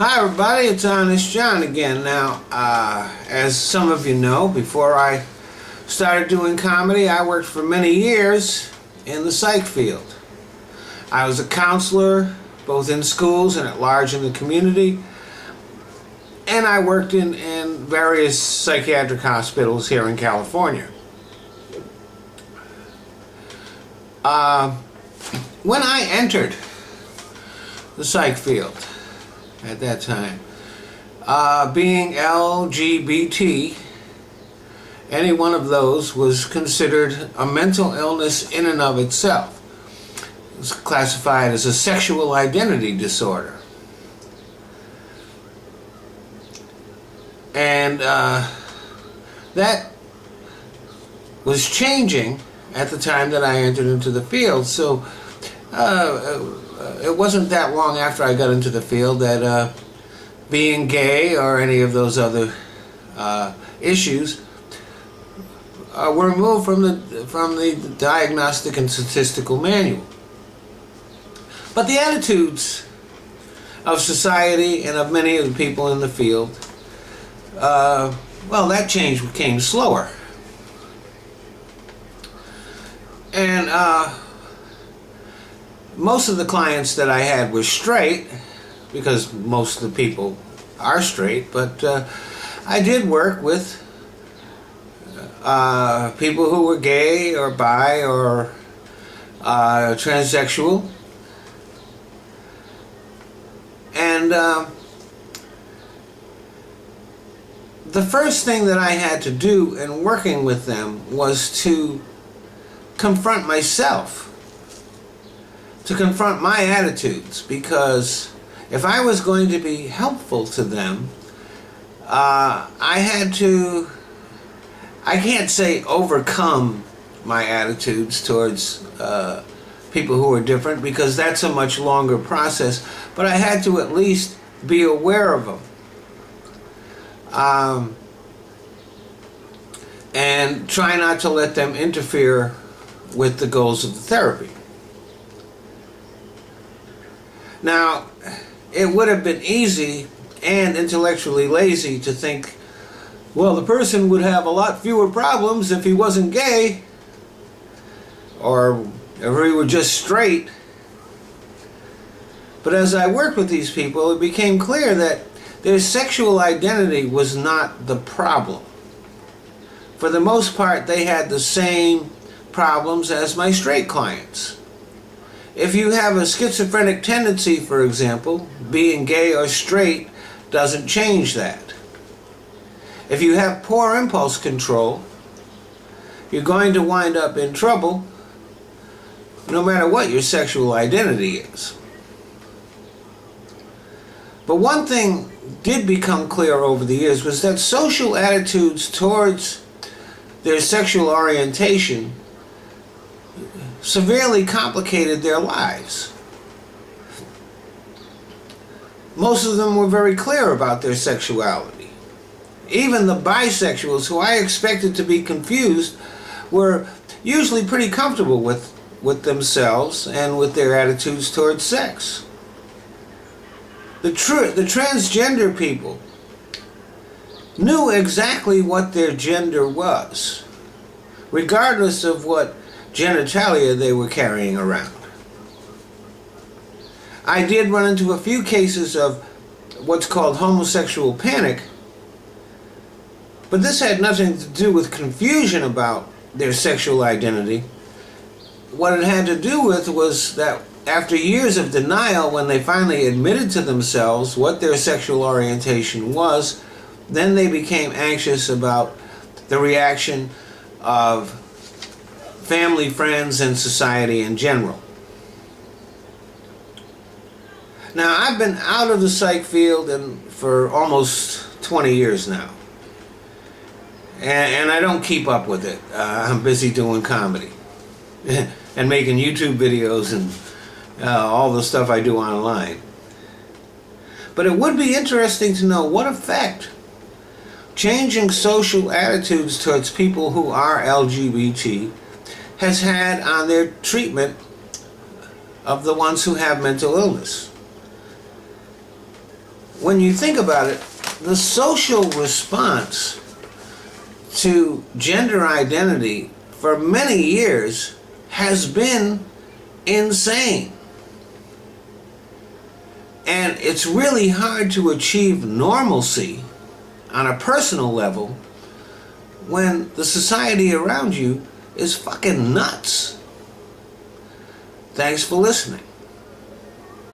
Hi everybody, it's Honest John again. Now, as some of you know, before I started doing comedy, I worked for many years in the psych field. I was a counselor, both in schools and at large in the community, and I worked in various psychiatric hospitals here in California. When I entered the psych field, at that time, being LGBT, any one of those was considered a mental illness in and of itself. It was classified as a sexual identity disorder. And that was changing at the time that I entered into the field. So it wasn't that long after I got into the field that being gay or any of those other issues were removed from the diagnostic and statistical manual. But the attitudes of society and of many of the people in the field, well, that change came slower. And most of the clients that I had were straight, because most of the people are straight, but I did work with people who were gay or bi or transsexual. And the first thing that I had to do in working with them was to confront myself, to confront my attitudes, because if I was going to be helpful to them, I had to, I can't say overcome my attitudes towards people who are different, because that's a much longer process, but I had to at least be aware of them. And try not to let them interfere with the goals of the therapy. Now, it would have been easy and intellectually lazy to think, well, the person would have a lot fewer problems if he wasn't gay, or if he were just straight. But as I worked with these people, it became clear that their sexual identity was not the problem. For the most part, they had the same problems as my straight clients. If you have a schizophrenic tendency, for example, being gay or straight doesn't change that. If you have poor impulse control, you're going to wind up in trouble no matter what your sexual identity is. But one thing did become clear over the years was that social attitudes towards their sexual orientation severely complicated their lives. Most of them were very clear about their sexuality. Even the bisexuals, who I expected to be confused, were usually pretty comfortable with themselves and with their attitudes towards sex. The transgender people knew exactly what their gender was, regardless of what genitalia they were carrying around. I did run into a few cases of what's called homosexual panic, but this had nothing to do with confusion about their sexual identity. What it had to do with was that after years of denial, when they finally admitted to themselves what their sexual orientation was, then they became anxious about the reaction of family, friends, and society in general. Now, I've been out of the psych field for almost 20 years now. And I don't keep up with it. I'm busy doing comedy and making YouTube videos and all the stuff I do online. But it would be interesting to know what effect changing social attitudes towards people who are LGBT has had on their treatment of the ones who have mental illness. when you think about it, the social response to gender identity for many years has been insane. And it's really hard to achieve normalcy on a personal level when the society around you is fucking nuts. Thanks for listening.